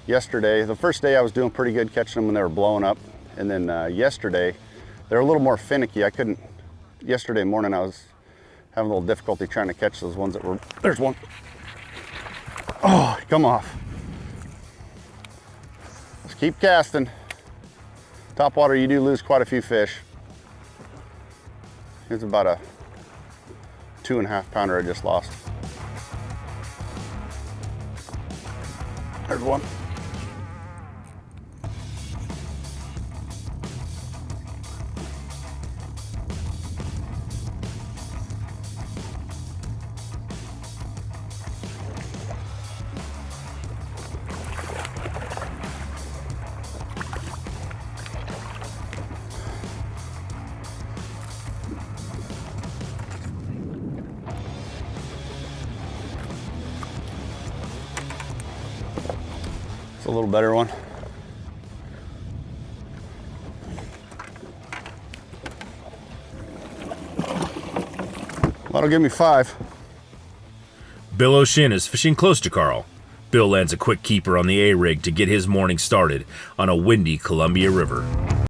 yesterday. The first day I was doing pretty good catching them when they were blowing up. And then yesterday, they're a little more finicky. Yesterday morning I was having a little difficulty trying to catch those ones that were, there's one. Oh, come off. Just keep casting. Top water, you do lose quite a few fish. It's about a 2.5 pounder I just lost. There's one. It's a little better one. That'll give me 5. Bill O'Shin is fishing close to Carl. Bill lands a quick keeper on the A-rig to get his morning started on a windy Columbia River.